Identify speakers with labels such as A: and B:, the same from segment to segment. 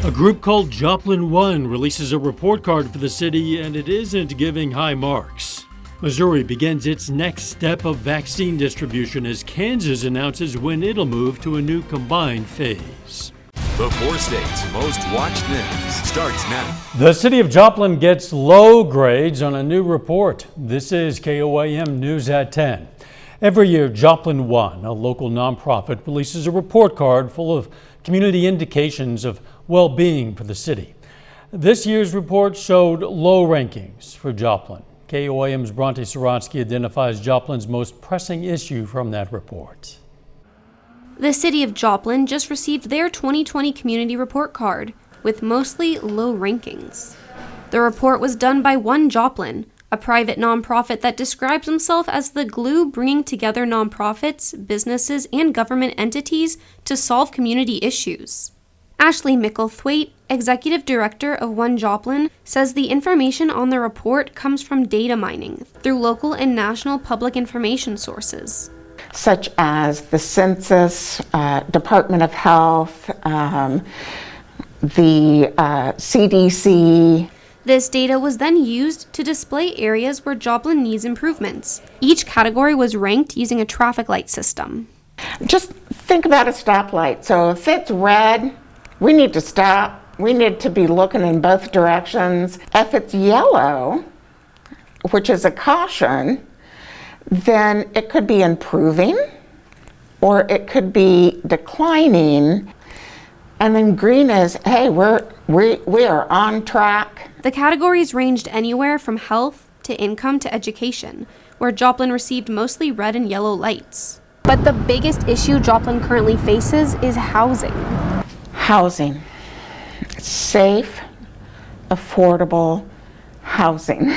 A: A group called Joplin One releases a report card for the city, and it isn't giving high marks. Missouri begins its next step of vaccine distribution as Kansas announces when it'll move to a new combined phase.
B: The 4 states' most watched news starts now.
A: The city of Joplin gets low grades on a new report. This is KOAM News at 10. Every year, Joplin One, a local nonprofit, releases a report card full of community indications of well-being for the city. This year's report showed low rankings for Joplin. KOAM's Bronte Sorotsky identifies Joplin's most pressing issue from that report.
C: The city of Joplin just received their 2020 community report card with mostly low rankings. The report was done by One Joplin, a private nonprofit that describes himself as the glue bringing together nonprofits, businesses, and government entities to solve community issues. Ashley Micklethwaite, executive director of One Joplin, says the information on the report comes from data mining through local and national public information sources,
D: such as the Census, Department of Health, the CDC.
C: This data was then used to display areas where Joplin needs improvements. Each category was ranked using a traffic light system.
D: Just think about a stoplight. So if it's red, we need to stop. We need to be looking in both directions. If it's yellow, which is a caution, then it could be improving or it could be declining. And then green is, hey, we are on track.
C: The categories ranged anywhere from health to income to education, where Joplin received mostly red and yellow lights. But the biggest issue Joplin currently faces is housing.
D: Housing. Safe, affordable housing.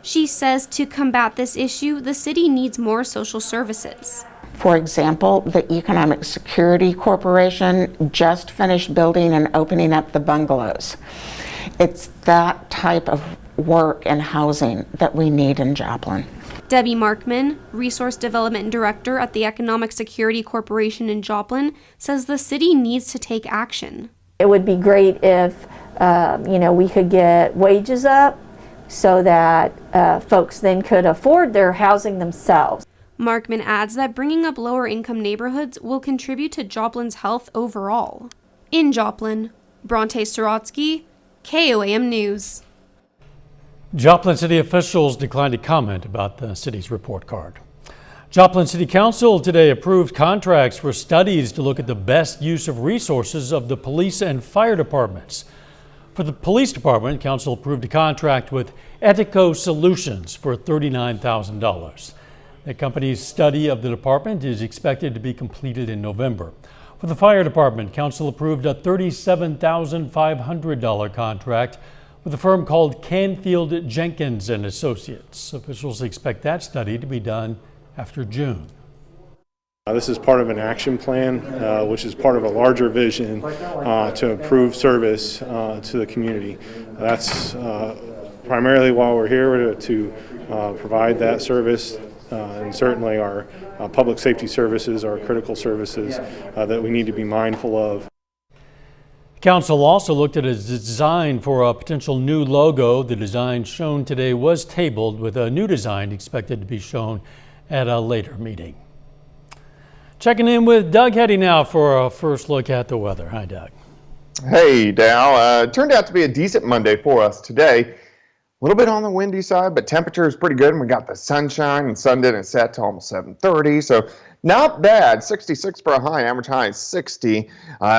C: She says to combat this issue, the city needs more social services.
D: For example, the Economic Security Corporation just finished building and opening up the bungalows. It's that type of work and housing that we need in Joplin.
C: Debbie Markman, Resource Development Director at the Economic Security Corporation in Joplin, says the city needs to take action.
E: It would be great if we could get wages up so that folks then could afford their housing themselves.
C: Markman adds that bringing up lower income neighborhoods will contribute to Joplin's health overall. In Joplin, Bronte Sorotsky, KOAM News.
A: Joplin city officials declined to comment about the city's report card. Joplin City Council today approved contracts for studies to look at the best use of resources of the police and fire departments. For the police department, council approved a contract with Etico Solutions for $39,000. The company's study of the department is expected to be completed in November. For the fire department, council approved a $37,500 contract with a firm called Canfield Jenkins and Associates. Officials expect that study to be done after June.
F: This is part of an action plan, which is part of a larger vision to improve service to the community. That's primarily why we're here, to provide that service, and certainly our public safety services are critical services that we need to be mindful of.
A: Council also looked at a design for a potential new logo. The design shown today was tabled, with a new design expected to be shown at a later meeting. Checking in with Doug Hetty now for a first look at the weather. Hi, Doug.
G: Hey, Dow. It turned out to be a decent Monday for us today. A little bit on the windy side, but temperature is pretty good, and we got the sunshine, and sun didn't set till almost 7:30, so not bad. 66 for a high, average high is 60.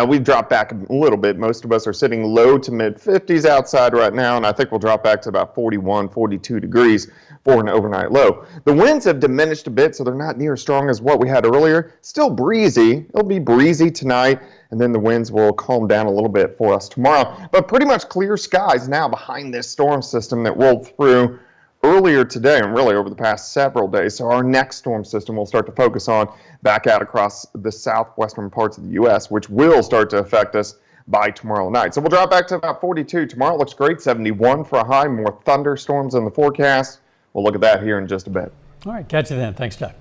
G: We've dropped back a little bit. Most of us are sitting low to mid 50s outside right now, and I think we'll drop back to about 41, 42 degrees for an overnight low. The winds have diminished a bit, so they're not near as strong as what we had earlier. Still breezy. It'll be breezy tonight, and then the winds will calm down a little bit for us tomorrow. But pretty much clear skies now behind this storm system that rolled through earlier today and really over the past several days. So our next storm system will start to focus on back out across the southwestern parts of the U.S., which will start to affect us by tomorrow night. So we'll drop back to about 42. Tomorrow looks great, 71 for a high, more thunderstorms in the forecast. We'll look at that here in just a bit.
A: All right, catch you then. Thanks, Doug.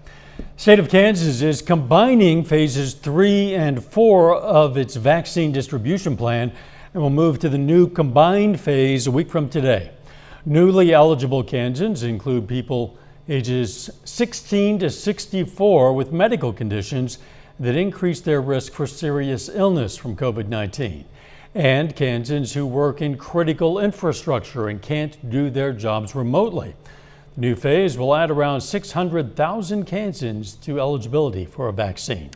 A: State of Kansas is combining phases 3 and 4 of its vaccine distribution plan and will move to the new combined phase a week from today. Newly eligible Kansans include people ages 16 to 64 with medical conditions that increase their risk for serious illness from COVID-19, and Kansans who work in critical infrastructure and can't do their jobs remotely. The new phase will add around 600,000 Kansans to eligibility for a vaccine.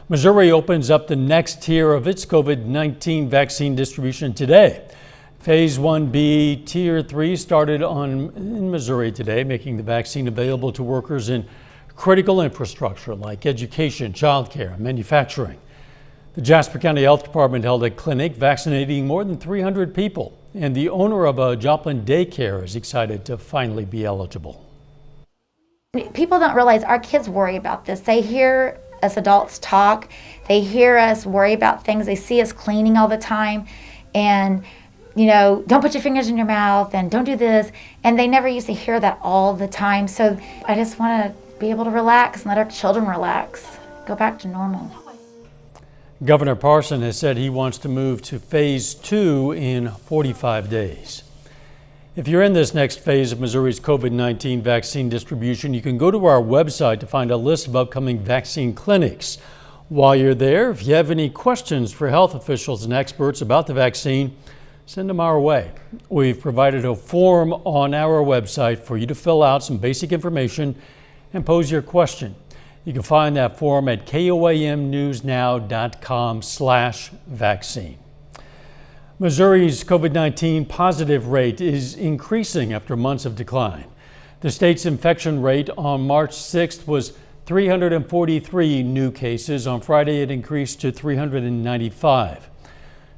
A: Missouri opens up the next tier of its COVID-19 vaccine distribution today. Phase 1B Tier 3 started in Missouri today, making the vaccine available to workers in critical infrastructure like education, childcare, and manufacturing. The Jasper County Health Department held a clinic vaccinating more than 300 people, and the owner of a Joplin daycare is excited to finally be eligible.
H: People don't realize our kids worry about this. They hear us adults talk, they hear us worry about things, they see us cleaning all the time, and don't put your fingers in your mouth and don't do this. And they never used to hear that all the time. So I just want to be able to relax and let our children relax, go back to normal.
A: Governor Parson has said he wants to move to phase 2 in 45 days. If you're in this next phase of Missouri's COVID-19 vaccine distribution, you can go to our website to find a list of upcoming vaccine clinics. While you're there, if you have any questions for health officials and experts about the vaccine, send them our way. We've provided a form on our website for you to fill out some basic information and pose your question. You can find that form at koamnewsnow.com/vaccine. Missouri's COVID-19 positive rate is increasing after months of decline. The state's infection rate on March 6th was 343 new cases. On Friday, it increased to 395.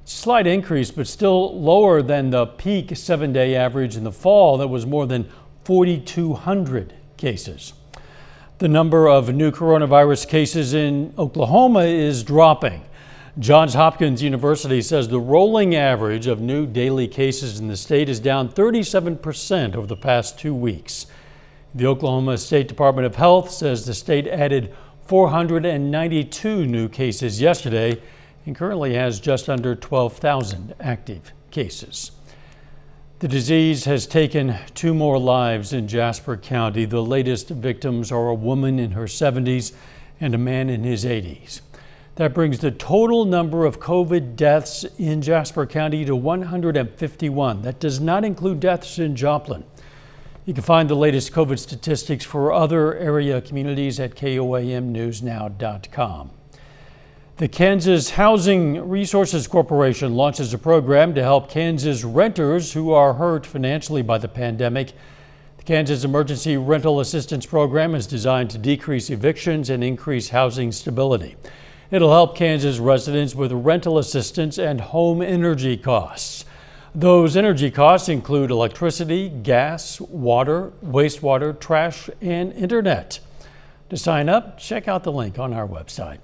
A: Slight increase, but still lower than the peak 7-day average in the fall that was more than 4,200 cases. The number of new coronavirus cases in Oklahoma is dropping. Johns Hopkins University says the rolling average of new daily cases in the state is down 37% over the past 2 weeks. The Oklahoma State Department of Health says the state added 492 new cases yesterday and currently has just under 12,000 active cases. The disease has taken 2 more lives in Jasper County. The latest victims are a woman in her 70s and a man in his 80s. That brings the total number of COVID deaths in Jasper County to 151. That does not include deaths in Joplin. You can find the latest COVID statistics for other area communities at KOAMnewsnow.com. The Kansas Housing Resources Corporation launches a program to help Kansas renters who are hurt financially by the pandemic. The Kansas Emergency Rental Assistance Program is designed to decrease evictions and increase housing stability. It'll help Kansas residents with rental assistance and home energy costs. Those energy costs include electricity, gas, water, wastewater, trash, and internet. To sign up, check out the link on our website.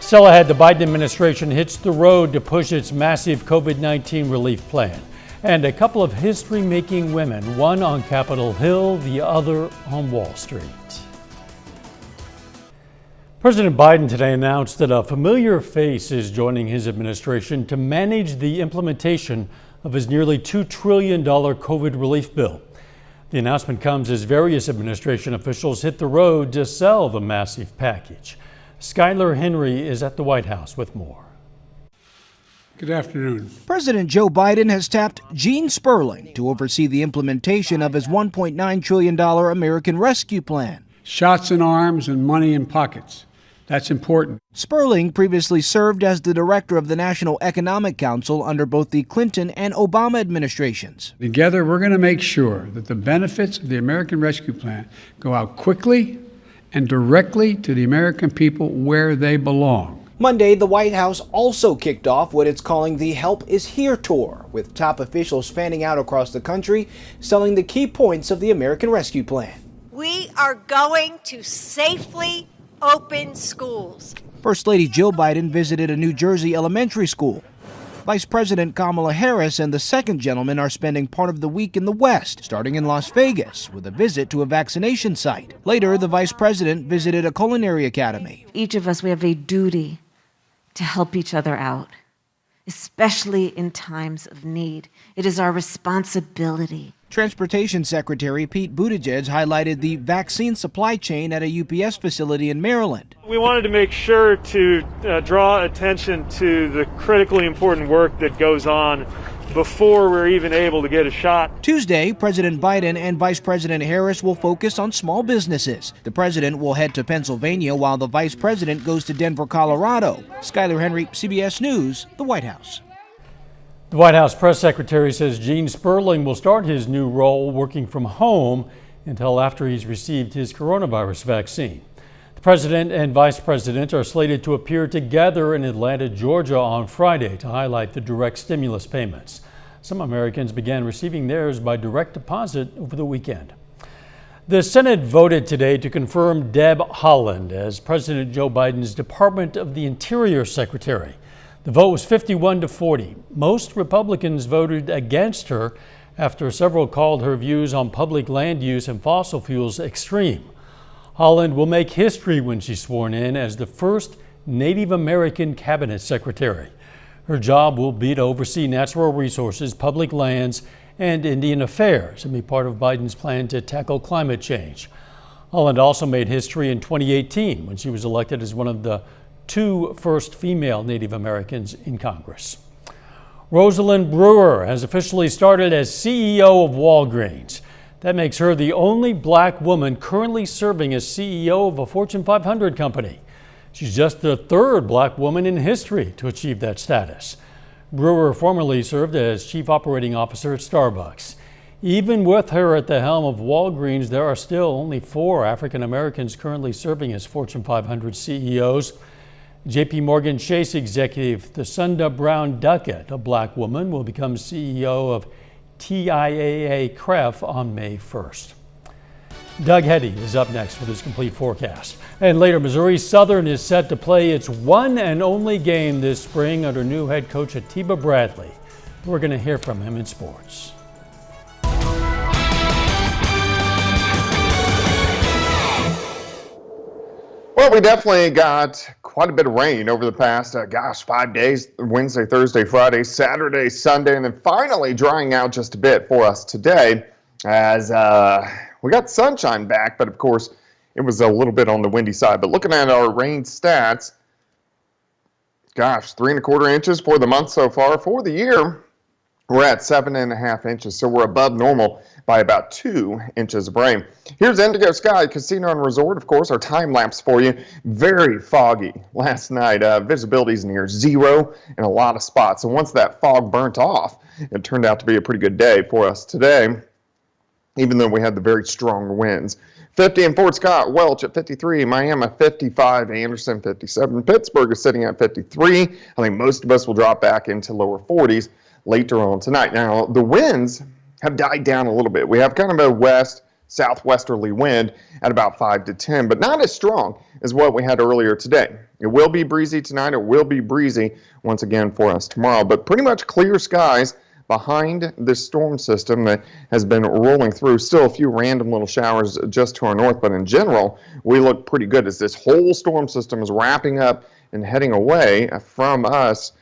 A: Still ahead, the Biden administration hits the road to push its massive COVID-19 relief plan. And a couple of history-making women, one on Capitol Hill, the other on Wall Street. President Biden today announced that a familiar face is joining his administration to manage the implementation of his nearly $2 trillion COVID relief bill. The announcement comes as various administration officials hit the road to sell the massive package. Skylar Henry is at the White House with more.
I: Good afternoon.
J: President Joe Biden has tapped Gene Sperling to oversee the implementation of his $1.9 trillion American Rescue Plan.
I: Shots in arms and money in pockets. That's important.
J: Sperling previously served as the director of the National Economic Council under both the Clinton and Obama administrations.
I: Together, we're going to make sure that the benefits of the American Rescue Plan go out quickly and directly to the American people where they belong.
J: Monday, the White House also kicked off what it's calling the Help is Here tour, with top officials fanning out across the country, selling the key points of the American Rescue Plan.
K: We are going to safely open schools.
J: First Lady Jill Biden visited a New Jersey elementary school. Vice President Kamala Harris and the second gentleman are spending part of the week in the West, starting in Las Vegas with a visit to a vaccination site. Later, the vice president visited a culinary academy.
L: Each of us, we have a duty to help each other out. especially in times of need. It is our responsibility.
J: Transportation Secretary Pete Buttigieg highlighted the vaccine supply chain at a UPS facility in Maryland.
M: We wanted to make sure to draw attention to the critically important work that goes on before we're even able to get a shot.
J: Tuesday, President Biden and Vice President Harris will focus on small businesses. The president will head to Pennsylvania while the vice president goes to Denver, Colorado. Skyler Henry, CBS News, the White House.
A: The White House press secretary says Gene Sperling will start his new role working from home until after he's received his coronavirus vaccine. The president and vice president are slated to appear together in Atlanta, Georgia on Friday to highlight the direct stimulus payments. Some Americans began receiving theirs by direct deposit over the weekend. The Senate voted today to confirm Deb Haaland as President Joe Biden's Department of the Interior Secretary. The vote was 51-40. Most Republicans voted against her after several called her views on public land use and fossil fuels extreme. Haaland will make history when she's sworn in as the first Native American cabinet secretary. Her job will be to oversee natural resources, public lands, and Indian affairs and be part of Biden's plan to tackle climate change. Haaland also made history in 2018 when she was elected as one of the two first female Native Americans in Congress. Rosalind Brewer has officially started as CEO of Walgreens. That makes her the only black woman currently serving as CEO of a Fortune 500 company. She's just the third black woman in history to achieve that status. Brewer formerly served as Chief Operating Officer at Starbucks. Even with her at the helm of Walgreens, there are still only 4 African Americans currently serving as Fortune 500 CEOs. JP Morgan Chase executive Thasunda Brown Duckett, a black woman, will become CEO of TIAA Cref on May 1st. Doug Heddy is up next with his complete forecast. And later, Missouri Southern is set to play its one and only game this spring under new head coach Atiba Bradley. We're going to hear from him in sports.
G: Well, we definitely got quite a bit of rain over the past, 5 days, Wednesday, Thursday, Friday, Saturday, Sunday, and then finally drying out just a bit for us today as we got sunshine back, but of course it was a little bit on the windy side. But looking at our rain stats, 3¼ inches for the month so far. For the year, we're at 7½ inches, so we're above normal by about 2 inches of rain. Here's Indigo Sky Casino and Resort, of course, our time lapse for you. Very foggy last night. Visibility is near 0 in a lot of spots. So once that fog burnt off, it turned out to be a pretty good day for us today, even though we had the very strong winds. 50 in Fort Scott, Welch at 53, Miami 55, Anderson 57, Pittsburgh is sitting at 53. I think most of us will drop back into lower 40s later on tonight. Now, the winds have died down a little bit. We have kind of a southwesterly wind at about 5 to 10, but not as strong as what we had earlier today. It will be breezy tonight. It will be breezy once again for us tomorrow, but pretty much clear skies behind this storm system that has been rolling through. Still a few random little showers just to our north, but in general, we look pretty good as this whole storm system is wrapping up and heading away from us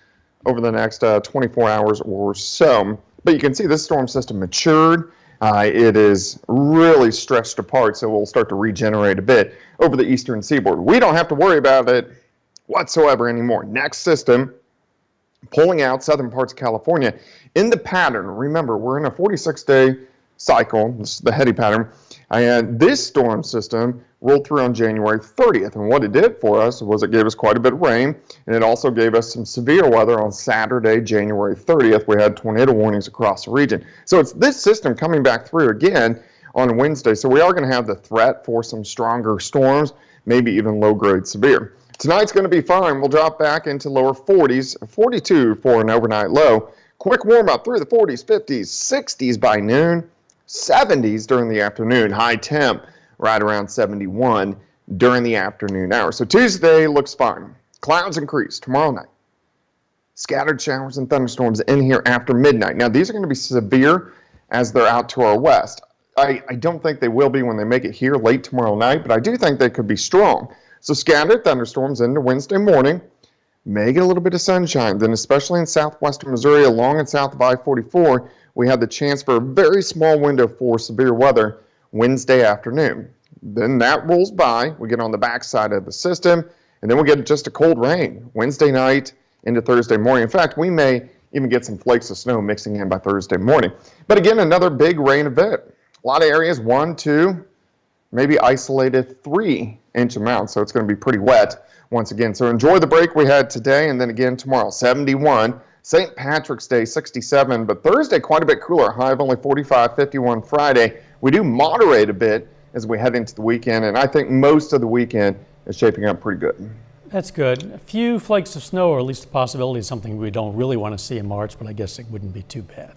G: over the next 24 hours or so. But you can see this storm system matured. It is really stretched apart, so we'll start to regenerate a bit over the eastern seaboard. We don't have to worry about it whatsoever anymore. Next system pulling out southern parts of California in the pattern. Remember, we're in a 46-day cycle. This is the heady pattern. And this storm system rolled through on January 30th. And what it did for us was it gave us quite a bit of rain, and it also gave us some severe weather on Saturday, January 30th. We had tornado warnings across the region. So it's this system coming back through again on Wednesday. So we are going to have the threat for some stronger storms, maybe even low-grade severe. Tonight's going to be fine. We'll drop back into lower 40s, 42 for an overnight low. Quick warm-up through the 40s, 50s, 60s by noon, 70s during the afternoon. High temp right around 71 during the afternoon hours. So Tuesday looks fine. Clouds increase tomorrow night. Scattered showers and thunderstorms in here after midnight. Now, these are going to be severe as they're out to our west. I don't think they will be when they make it here late tomorrow night, but I do think they could be strong. So scattered thunderstorms into Wednesday morning. may get a little bit of sunshine. Then especially in southwestern Missouri along and south of I-44, we have the chance for a very small window for severe weather Wednesday afternoon. Then that rolls by, we get on the backside of the system, and then we get just a cold rain Wednesday night into Thursday morning. In fact, we may even get some flakes of snow mixing in by Thursday morning. But again, another big rain event. A lot of areas, 1, 2, maybe isolated 3-inch amounts, so it's going to be pretty wet once again. So enjoy the break we had today, and then again tomorrow, 71. St. Patrick's Day, 67, but Thursday quite a bit cooler, high of only 45, 51 Friday. We do moderate a bit as we head into the weekend, and I think most of the weekend is shaping up pretty good.
A: That's good. A few flakes of snow, or at least a possibility, is something we don't really want to see in March, but I guess it wouldn't be too bad.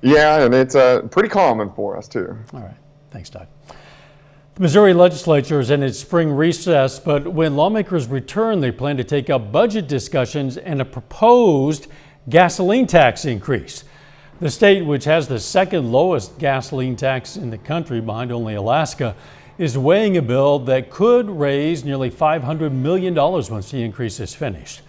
G: Yeah, and it's pretty common for us, too.
A: All right. Thanks, Todd. The Missouri Legislature is in its spring recess, but when lawmakers return, they plan to take up budget discussions and a proposed gasoline tax increase. The state, which has the second lowest gasoline tax in the country behind only Alaska, is weighing a bill that could raise nearly $500 million once the increase is finished.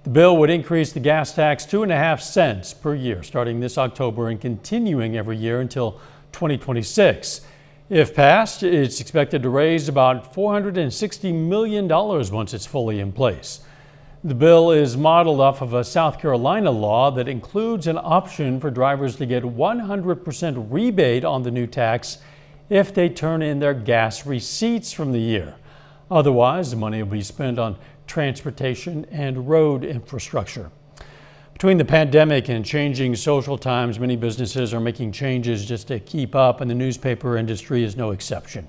A: The bill would increase the gas tax 2.5 cents per year starting this October and continuing every year until 2026. If passed, it's expected to raise about $460 million once it's fully in place. The bill is modeled off of a South Carolina law that includes an option for drivers to get 100% rebate on the new tax if they turn in their gas receipts from the year. Otherwise, the money will be spent on transportation and road infrastructure. Between the pandemic and changing social times, many businesses are making changes just to keep up, and the newspaper industry is no exception.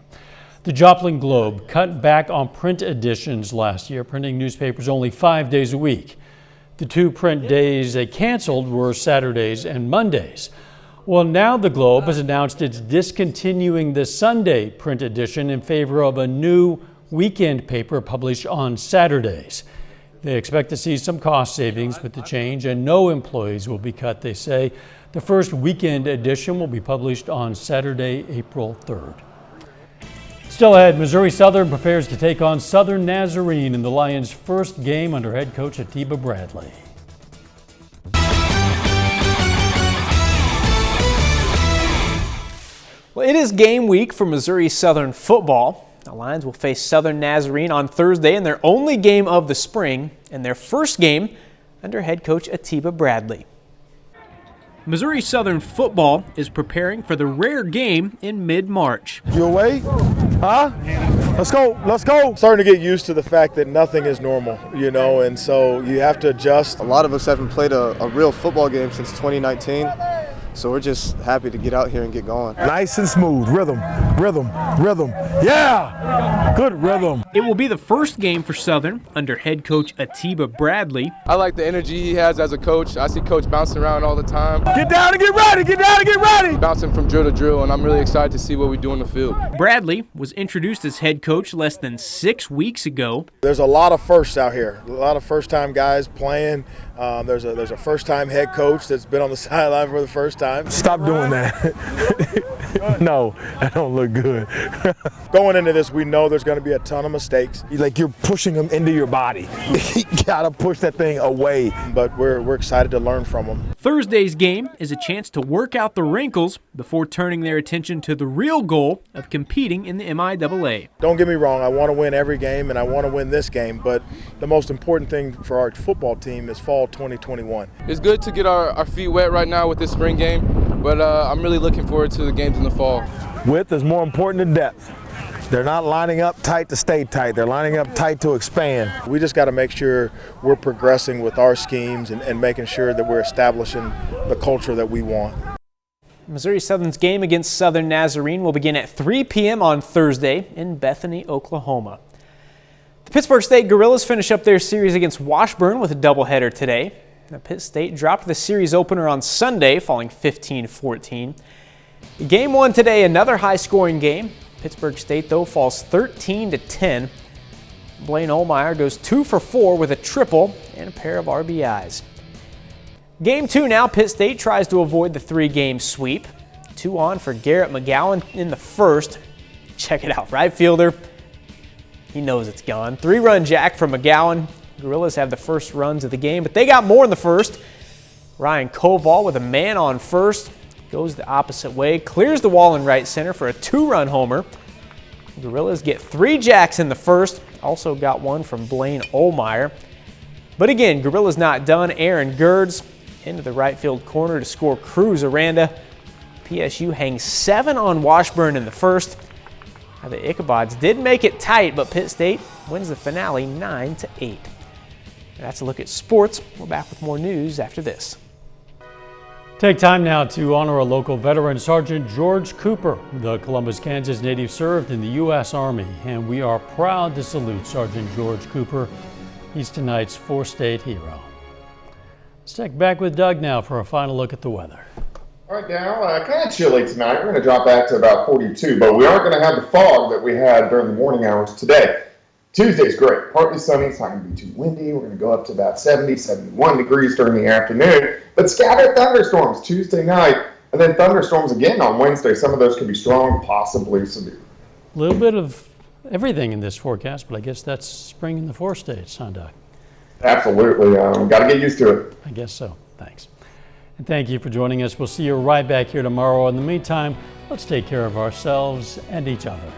A: The Joplin Globe cut back on print editions last year, printing newspapers only 5 days a week. The 2 print days they canceled were Saturdays and Mondays. Well, now the Globe has announced it's discontinuing the Sunday print edition in favor of a new weekend paper published on Saturdays. They expect to see some cost savings with the change, and no employees will be cut, they say. The first weekend edition will be published on Saturday, April 3rd. Still ahead, Missouri Southern prepares to take on Southern Nazarene in the Lions' first game under head coach Atiba Bradley.
N: Well, it is game week for Missouri Southern football. The Lions will face Southern Nazarene on Thursday in their only game of the spring and their first game under head coach Atiba Bradley. Missouri Southern football is preparing for the rare game in mid-March.
O: You away? Huh? Let's go. Let's go. Starting to get used to the fact that nothing is normal, you know, and so you have to adjust.
P: A lot of us haven't played a real football game since 2019. So we're just happy to get out here and get going.
O: Nice and smooth. Rhythm, rhythm, rhythm. Yeah! Good rhythm.
N: It will be the first game for Southern under head coach Atiba Bradley.
Q: I like the energy he has as a coach. I see Coach bouncing around all the time.
O: Get down and get ready! Get down and get ready!
Q: Bouncing from drill to drill, and I'm really excited to see what we do in the field.
N: Bradley was introduced as head coach less than 6 weeks ago.
O: There's a lot of firsts out here. A lot of first-time guys playing. There's a first-time head coach that's been on the sideline for the first time. Stop doing that. No, that don't look good. Going into this, we know there's going to be a ton of mistakes. Like you're pushing them into your body. You gotta push that thing away. But we're excited to learn from them.
N: Thursday's game is a chance to work out the wrinkles before turning their attention to the real goal of competing in the MIAA.
O: Don't get me wrong, I want to win every game and I want to win this game, but the most important thing for our football team is fall 2021.
Q: It's good to get our feet wet right now with this spring game, but I'm really looking forward to the games in the fall.
O: Width is more important than depth. They're not lining up tight to stay tight. They're lining up tight to expand. We just got to make sure we're progressing with our schemes and making sure that we're establishing the culture that we want.
N: Missouri Southern's game against Southern Nazarene will begin at 3 p.m. on Thursday in Bethany, Oklahoma. The Pittsburgh State Gorillas finish up their series against Washburn with a doubleheader today. Now, Pitt State dropped the series opener on Sunday, falling 15-14. Game 1 today, another high-scoring game. Pittsburgh State, though, falls 13-10. Blaine Ohlmeyer goes 2 for 4 with a triple and a pair of RBIs. Game 2 now, Pitt State tries to avoid the 3-game sweep. 2 on for Garrett McGowan in the first. Check it out, right fielder. He knows it's gone. 3-run jack from McGowan. Gorillas have the first runs of the game, but they got more in the first. Ryan Koval with a man on first, goes the opposite way, clears the wall in right center for a 2-run homer. Gorillas get 3 jacks in the first, also got one from Blaine Olmeyer. But again, Gorillas not done. Aaron Gerds into the right field corner to score Cruz Aranda. PSU hangs 7 on Washburn in the first. Now the Ichabods did make it tight, but Pitt State wins the finale 9-8. That's a look at sports. We're back with more news after this.
A: Take time now to honor a local veteran, Sergeant George Cooper. The Columbus, Kansas native served in the U.S. Army, and we are proud to salute Sergeant George Cooper. He's tonight's 4-state hero. Let's check back with Doug now for a final look at the weather.
G: All right, Dal, kind of chilly tonight. We're going to drop back to about 42, but we aren't going to have the fog that we had during the morning hours today. Tuesday's great. Partly sunny. It's not going to be too windy. We're going to go up to about 70, 71 degrees during the afternoon. But scattered thunderstorms Tuesday night, and then thunderstorms again on Wednesday. Some of those could be strong, possibly severe.
A: A little bit of everything in this forecast, but I guess that's spring in the 4 states, huh, Doug?
G: Absolutely. Got to get used to it.
A: I guess so. Thanks. And thank you for joining us. We'll see you right back here tomorrow. In the meantime, let's take care of ourselves and each other.